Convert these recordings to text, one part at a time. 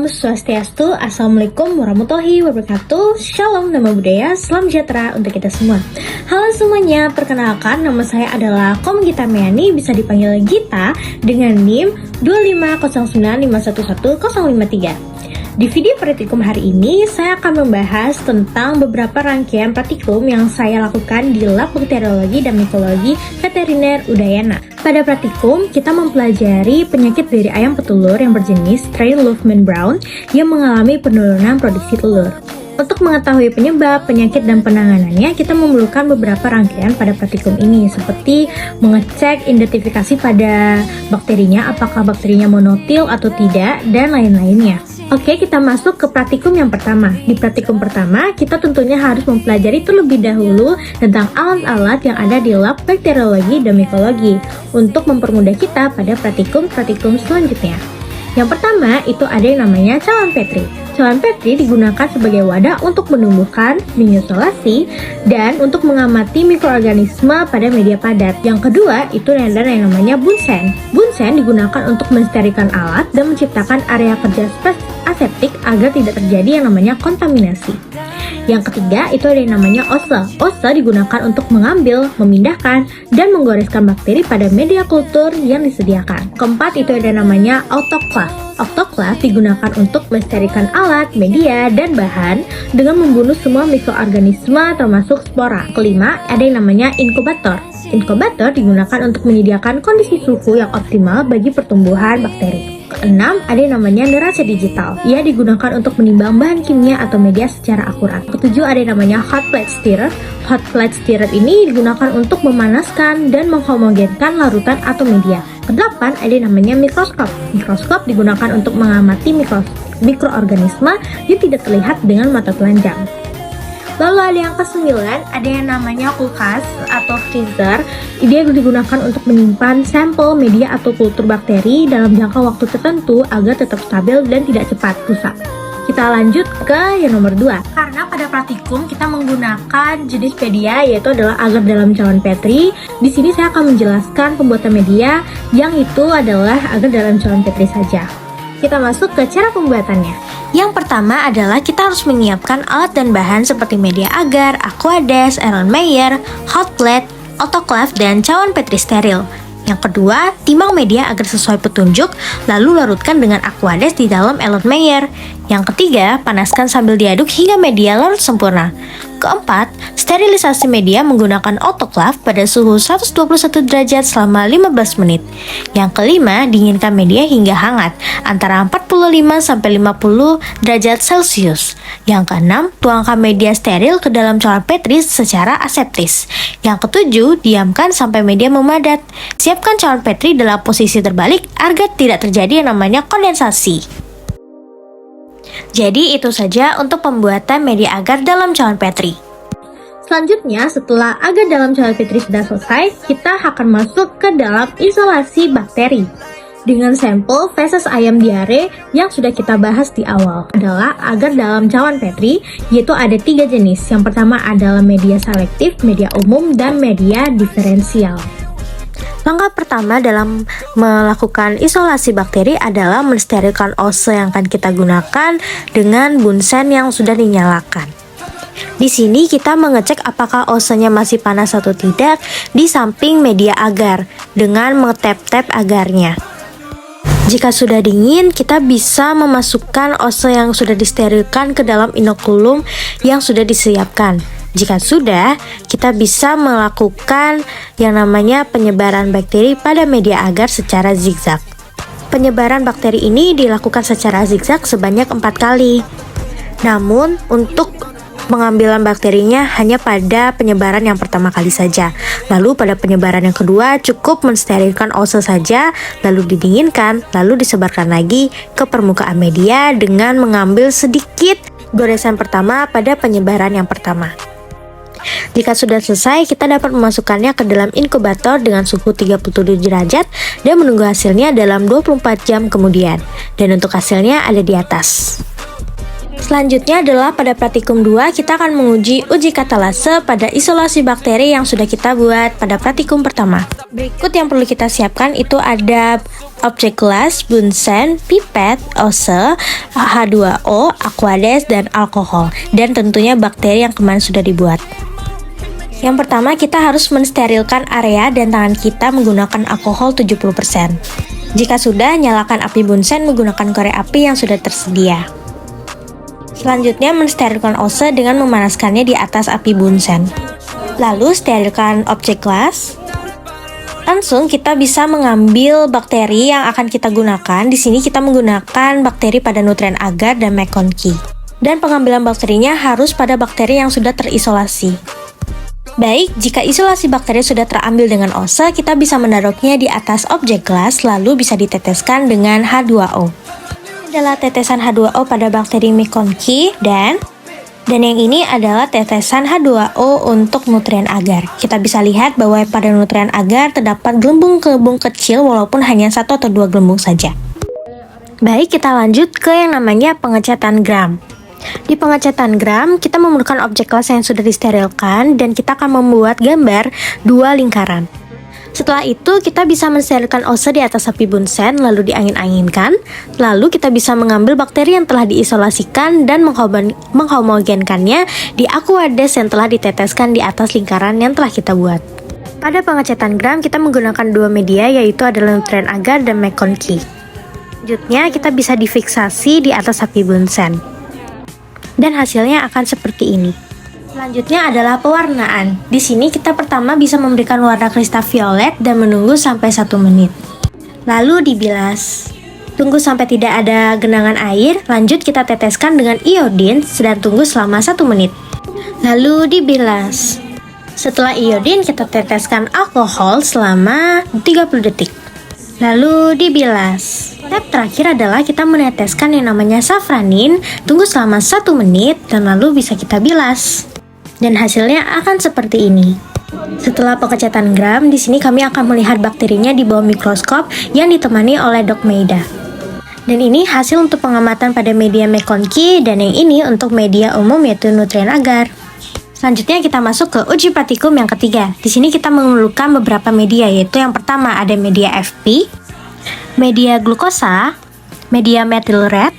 Om Swastiastu, Assalamualaikum warahmatullahi wabarakatuh. Shalom, nama budaya, salam sejahtera untuk kita semua. Halo semuanya, perkenalkan nama saya adalah Kom Gita Meani, bisa dipanggil Gita dengan NIM 25095111053. Di video praktikum hari ini, saya akan membahas tentang beberapa rangkaian praktikum yang saya lakukan di Lab Bakteriologi dan Mikologi Veteriner Udayana. Pada praktikum, kita mempelajari penyakit dari ayam petelur yang berjenis strain Loughman Brown yang mengalami penurunan produksi telur. Untuk mengetahui penyebab, penyakit, dan penanganannya, kita memerlukan beberapa rangkaian pada praktikum ini, seperti mengecek identifikasi pada bakterinya, apakah bakterinya monotil atau tidak, dan lain-lainnya. Oke, kita masuk ke praktikum yang pertama. Di praktikum pertama, kita tentunya harus mempelajari terlebih dahulu tentang alat-alat yang ada di lab bakteriologi dan mikologi untuk mempermudah kita pada praktikum-praktikum selanjutnya. Yang pertama, itu ada yang namanya cawan Petri. Cawan Petri digunakan sebagai wadah untuk menumbuhkan, mengisolasi, dan untuk mengamati mikroorganisme pada media padat. Yang kedua, itu ada yang namanya Bunsen. Bunsen digunakan untuk mensterilkan alat dan menciptakan area kerja aseptik agar tidak terjadi yang namanya kontaminasi. Yang ketiga, itu ada yang namanya ose. Ose digunakan untuk mengambil, memindahkan, dan menggoreskan bakteri pada media kultur yang disediakan. Keempat, itu ada yang namanya autoclave. Autoclave digunakan untuk mensterilkan alat, media, dan bahan dengan membunuh semua mikroorganisme termasuk spora. Kelima, ada yang namanya inkubator. Inkubator digunakan untuk menyediakan kondisi suhu yang optimal bagi pertumbuhan bakteri. Keenam, ada yang namanya neraca digital. Ia digunakan untuk menimbang bahan kimia atau media secara akurat. Ketujuh, ada yang namanya hot plate stirrer. Hot plate stirrer ini digunakan untuk memanaskan dan menghomogenkan larutan atau media. Kedelapan, ada yang namanya mikroskop. Mikroskop digunakan untuk mengamati mikroorganisme yang tidak terlihat dengan mata telanjang. Lalu ada yang kesembilan, ada yang namanya kulkas atau freezer. Dia digunakan untuk menyimpan sampel media atau kultur bakteri dalam jangka waktu tertentu agar tetap stabil dan tidak cepat rusak. Kita lanjut ke yang nomor 2. Karena pada praktikum kita menggunakan jenis media, yaitu adalah agar dalam cawan Petri. Di sini saya akan menjelaskan pembuatan media yang itu adalah agar dalam cawan Petri saja. Kita masuk ke cara pembuatannya. Yang pertama adalah kita harus menyiapkan alat dan bahan seperti media agar, Aquades, Erlenmeyer, hot plate, autoclave, dan cawan Petri steril. Yang kedua, timbang media agar sesuai petunjuk, lalu larutkan dengan Aquades di dalam Erlenmeyer. Yang ketiga, panaskan sambil diaduk hingga media larut sempurna. Keempat, sterilisasi media menggunakan autoclave pada suhu 121 derajat selama 15 menit. Yang kelima, dinginkan media hingga hangat, antara 45-50 derajat Celcius. Yang keenam, tuangkan media steril ke dalam cawan Petri secara aseptis. Yang ketujuh, diamkan sampai media memadat. Siapkan cawan Petri dalam posisi terbalik agar tidak terjadi yang namanya kondensasi. Jadi itu saja untuk pembuatan media agar dalam cawan Petri. Selanjutnya, setelah agar dalam cawan Petri sudah selesai, kita akan masuk ke dalam isolasi bakteri. Dengan sampel feses ayam diare yang sudah kita bahas di awal adalah agar dalam cawan Petri, yaitu ada 3 jenis. Yang pertama adalah media selektif, media umum, dan media diferensial. Langkah pertama dalam melakukan isolasi bakteri adalah mensterilkan ose yang akan kita gunakan dengan bunsen yang sudah dinyalakan. Di sini kita mengecek apakah osenya masih panas atau tidak di samping media agar dengan mengetep-tep agarnya. Jika sudah dingin, kita bisa memasukkan ose yang sudah disterilkan ke dalam inokulum yang sudah disiapkan. Jika sudah, kita bisa melakukan yang namanya penyebaran bakteri pada media agar secara zigzag. Penyebaran bakteri ini dilakukan secara zigzag sebanyak 4 kali. Namun, untuk pengambilan bakterinya hanya pada penyebaran yang pertama kali saja. Lalu pada penyebaran yang kedua cukup mensterilkan ose saja, lalu didinginkan, lalu disebarkan lagi ke permukaan media dengan mengambil sedikit goresan pertama pada penyebaran yang pertama. Jika sudah selesai, kita dapat memasukkannya ke dalam inkubator dengan suhu 37 derajat dan menunggu hasilnya dalam 24 jam kemudian. Dan untuk hasilnya ada di atas. Selanjutnya adalah pada praktikum 2 kita akan menguji uji katalase pada isolasi bakteri yang sudah kita buat pada praktikum pertama. Berikut yang perlu kita siapkan itu ada objek gelas, bunsen, pipet, ose, H2O, Aquades, dan alkohol. Dan tentunya bakteri yang kemarin sudah dibuat. Yang pertama kita harus mensterilkan area dan tangan kita menggunakan alkohol 70%. Jika sudah, nyalakan api bunsen menggunakan korek api yang sudah tersedia. Selanjutnya mensterilkan ose dengan memanaskannya di atas api bunsen. Lalu sterilkan objek gelas. Langsung kita bisa mengambil bakteri yang akan kita gunakan. Di sini kita menggunakan bakteri pada nutrien agar dan McConkey. Dan pengambilan bakterinya harus pada bakteri yang sudah terisolasi. Baik, jika isolasi bakteri sudah terambil dengan ose, kita bisa menaruhnya di atas objek gelas lalu bisa diteteskan dengan H2O. Adalah tetesan H2O pada bakteri McConkey dan yang ini adalah tetesan H2O untuk nutrien agar. Kita bisa lihat bahwa pada nutrien agar terdapat gelembung-gelembung kecil walaupun hanya 1 atau 2 gelembung saja. Baik, kita lanjut ke yang namanya pengecatan gram. Di pengecatan gram, kita memerlukan objek gelas yang sudah disterilkan dan kita akan membuat gambar 2 lingkaran. Setelah itu, kita bisa mensterilkan ose di atas api bunsen, lalu diangin-anginkan. Lalu kita bisa mengambil bakteri yang telah diisolasikan dan menghomogenkannya di Aquades yang telah diteteskan di atas lingkaran yang telah kita buat. Pada pengecatan gram, kita menggunakan 2 media, yaitu adalah nutrien agar dan McConkey. Selanjutnya, kita bisa difiksasi di atas api bunsen. Dan hasilnya akan seperti ini. Selanjutnya adalah pewarnaan. Di sini kita pertama bisa memberikan warna kristal violet dan menunggu sampai 1 menit. Lalu dibilas. Tunggu sampai tidak ada genangan air, lanjut kita teteskan dengan iodin dan tunggu selama 1 menit. Lalu dibilas. Setelah iodin kita teteskan alkohol selama 30 detik. Lalu dibilas. Step terakhir adalah kita meneteskan yang namanya safranin, tunggu selama 1 menit dan lalu bisa kita bilas. Dan hasilnya akan seperti ini. Setelah pengecatan gram, di sini kami akan melihat bakterinya di bawah mikroskop yang ditemani oleh Dok Meida. Dan ini hasil untuk pengamatan pada media McConkey dan yang ini untuk media umum yaitu nutrien agar. Selanjutnya kita masuk ke uji praktikum yang ketiga. Di sini kita memerlukan beberapa media, yaitu yang pertama ada media FP, media glukosa, media methyl red,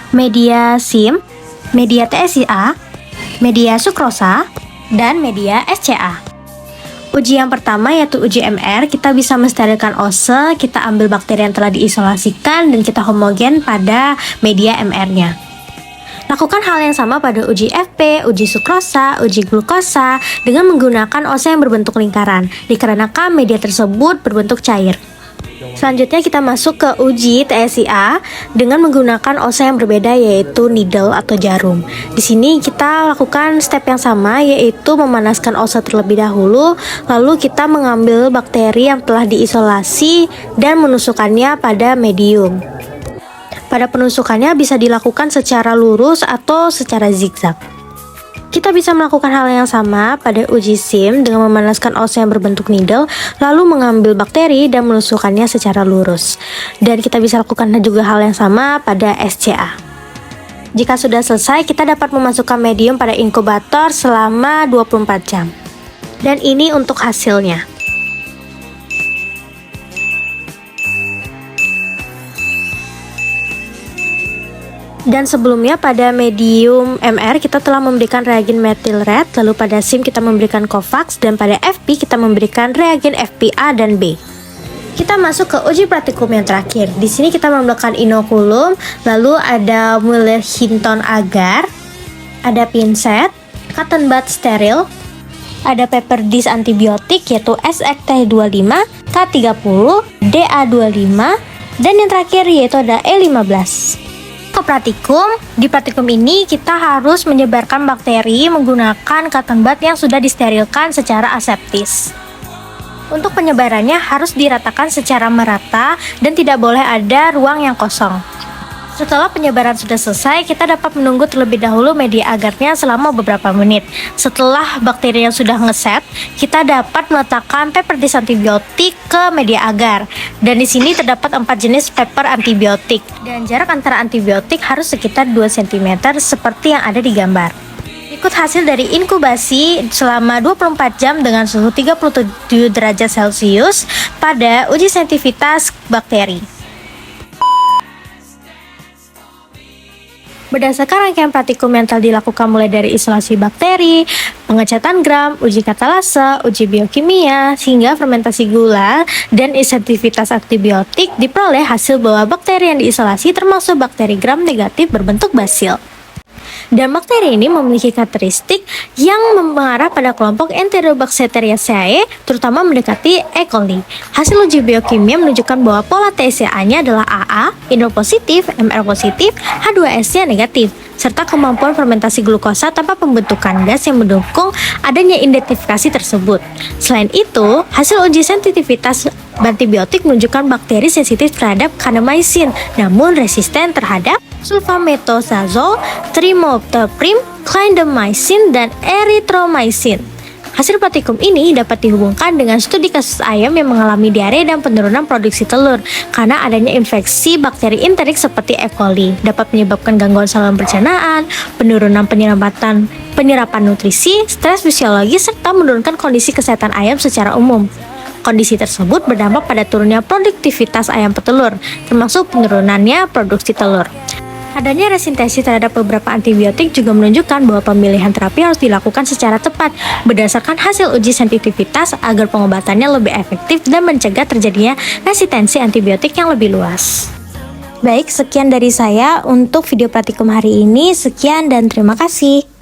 media SIM, media TSIA, media sukrosa, dan media SCA. Uji yang pertama yaitu uji MR, kita bisa mensterilkan ose, kita ambil bakteri yang telah diisolasikan, dan kita homogen pada media MR-nya. Lakukan hal yang sama pada uji FP, uji sukrosa, uji glukosa, dengan menggunakan ose yang berbentuk lingkaran, dikarenakan media tersebut berbentuk cair. Selanjutnya kita masuk ke uji TSIA dengan menggunakan ose yang berbeda yaitu needle atau jarum. Di sini kita lakukan step yang sama yaitu memanaskan ose terlebih dahulu, lalu kita mengambil bakteri yang telah diisolasi dan menusukkannya pada medium. Pada penusukannya bisa dilakukan secara lurus atau secara zigzag. Kita bisa melakukan hal yang sama pada uji SIM dengan memanaskan ose yang berbentuk needle, lalu mengambil bakteri dan menusukkannya secara lurus. Dan kita bisa lakukan juga hal yang sama pada SCA. Jika sudah selesai, kita dapat memasukkan medium pada inkubator selama 24 jam. Dan ini untuk hasilnya. Dan sebelumnya pada medium MR kita telah memberikan reagen methyl red, lalu pada SIM kita memberikan Covax, dan pada FP kita memberikan reagen FPA dan B. Kita masuk ke uji praktikum yang terakhir. Di sini kita memberikan inokulum, lalu ada Mueller Hinton agar, ada pinset, cotton bud steril, ada paper dish antibiotik yaitu SXT25, K30, DA25, dan yang terakhir yaitu ada E15. Ke praktikum, di praktikum ini kita harus menyebarkan bakteri menggunakan cotton bud yang sudah disterilkan secara aseptis. Untuk penyebarannya harus diratakan secara merata dan tidak boleh ada ruang yang kosong. Setelah penyebaran sudah selesai, kita dapat menunggu terlebih dahulu media agarnya selama beberapa menit. Setelah bakteri yang sudah ngeset, kita dapat meletakkan paper dish antibiotik ke media agar. Dan di sini terdapat 4 jenis paper antibiotik. Dan jarak antara antibiotik harus sekitar 2 cm seperti yang ada di gambar. Ikut hasil dari inkubasi selama 24 jam dengan suhu 37 derajat Celcius pada uji sensitivitas bakteri. Berdasarkan rangkaian praktikum yang telah dilakukan mulai dari isolasi bakteri, pengecatan gram, uji katalase, uji biokimia, hingga fermentasi gula dan sensitivitas antibiotik, diperoleh hasil bahwa bakteri yang diisolasi termasuk bakteri gram negatif berbentuk basil. Dan bakteri ini memiliki karakteristik yang mengarah pada kelompok Enterobacteriaceae, terutama mendekati E. coli. Hasil uji biokimia menunjukkan bahwa pola TCA-nya adalah AA, Indol positif, MR positif, H2S-nya negatif, serta kemampuan fermentasi glukosa tanpa pembentukan gas yang mendukung adanya identifikasi tersebut. Selain itu, hasil uji sensitivitas antibiotik menunjukkan bakteri sensitif terhadap kanamycin, namun resisten terhadap sulfametosazol, trimethoprim, clindamycin, dan erythromycin. Hasil praktikum ini dapat dihubungkan dengan studi kasus ayam yang mengalami diare dan penurunan produksi telur karena adanya infeksi bakteri enterik seperti E. coli, dapat menyebabkan gangguan saluran pencernaan, penurunan penyerapan nutrisi, stres fisiologis, serta menurunkan kondisi kesehatan ayam secara umum. Kondisi tersebut berdampak pada turunnya produktivitas ayam petelur, termasuk penurunannya produksi telur. Adanya resistensi terhadap beberapa antibiotik juga menunjukkan bahwa pemilihan terapi harus dilakukan secara tepat berdasarkan hasil uji sensitivitas agar pengobatannya lebih efektif dan mencegah terjadinya resistensi antibiotik yang lebih luas. Baik, sekian dari saya untuk video praktikum hari ini. Sekian dan terima kasih.